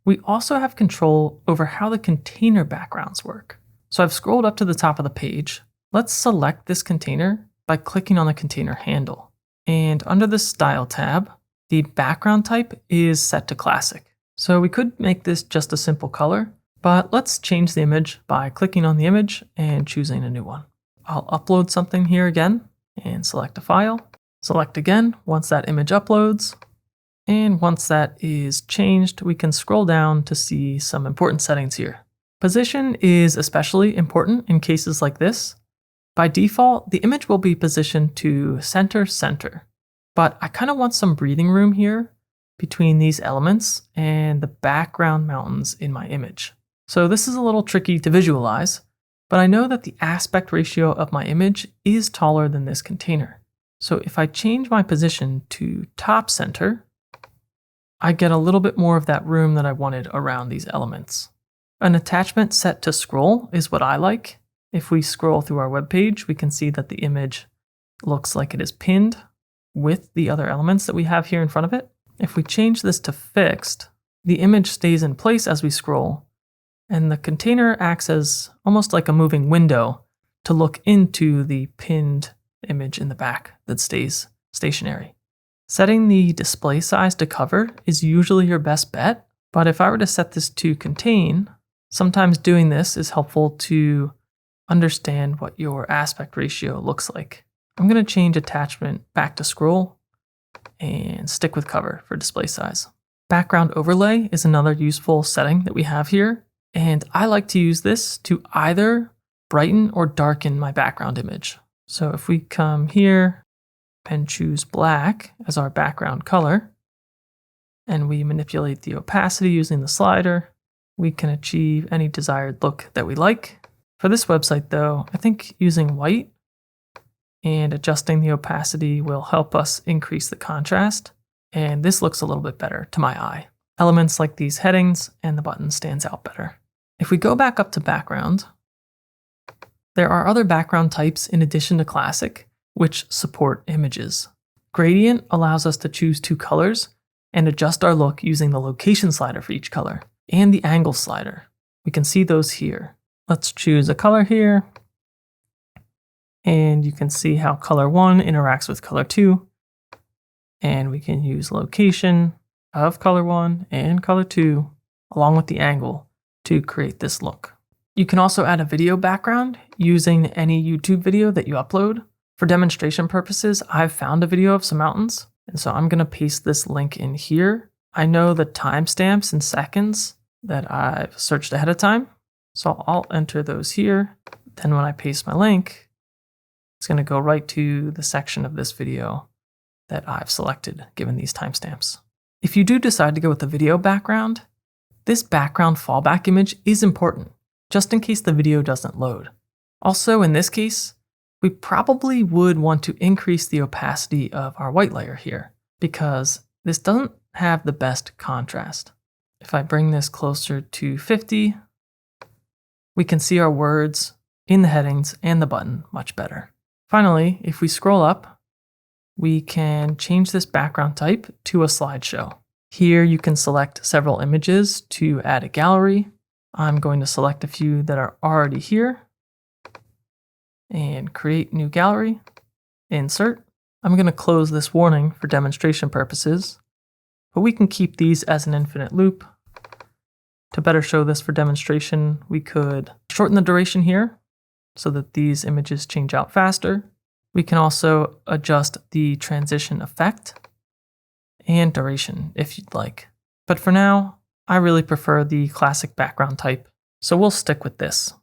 We also have control over how the container backgrounds work. So I've scrolled up to the top of the page. Let's select this container by clicking on the container handle. And under the Style tab, the background type is set to classic. So we could make this just a simple color, but let's change the image by clicking on the image and choosing a new one. I'll upload something here again and select a file. Select again once that image uploads. And once that is changed, we can scroll down to see some important settings here. Position is especially important in cases like this. By default, the image will be positioned to center, but I kind of want some breathing room here between these elements and the background mountains in my image. So this is a little tricky to visualize, but I know that the aspect ratio of my image is taller than this container. So if I change my position to top center, I get a little bit more of that room that I wanted around these elements. An attachment set to scroll is what I like. If we scroll through our web page, we can see that the image looks like it is pinned with the other elements that we have here in front of it. If we change this to fixed, the image stays in place as we scroll, and the container acts as almost like a moving window to look into the pinned image in the back that stays stationary. Setting the display size to cover is usually your best bet, but if I were to set this to contain, sometimes doing this is helpful to understand what your aspect ratio looks like. I'm going to change attachment back to scroll and stick with cover for display size. Background overlay is another useful setting that we have here, and I like to use this to either brighten or darken my background image. So if we come here and choose black as our background color, and we manipulate the opacity using the slider, we can achieve any desired look that we like. For this website though, I think using white and adjusting the opacity will help us increase the contrast, and this looks a little bit better to my eye. Elements like these headings and the button stands out better. If we go back up to background, there are other background types in addition to classic, which support images. Gradient allows us to choose two colors and adjust our look using the location slider for each color and the angle slider. We can see those here. Let's choose a color here, and you can see how color 1 interacts with color 2, and we can use location of color 1 and color 2 along with the angle to create this look. You can also add a video background using any YouTube video that you upload. For demonstration purposes, I've found a video of some mountains, and so I'm going to paste this link in here. I know the timestamps in seconds that I've searched ahead of time, so I'll enter those here. Then when I paste my link, it's going to go right to the section of this video that I've selected given these timestamps. If you do decide to go with the video background, this background fallback image is important, just in case the video doesn't load. Also, in this case, we probably would want to increase the opacity of our white layer here because this doesn't have the best contrast. If I bring this closer to 50, we can see our words in the headings and the button much better. Finally, if we scroll up, we can change this background type to a slideshow. Here you can select several images to add a gallery. I'm going to select a few that are already here and create new gallery, insert. I'm going to close this warning for demonstration purposes, but we can keep these as an infinite loop. To better show this for demonstration, we could shorten the duration here so that these images change out faster. We can also adjust the transition effect and duration if you'd like. But for now, I really prefer the classic background type, so we'll stick with this.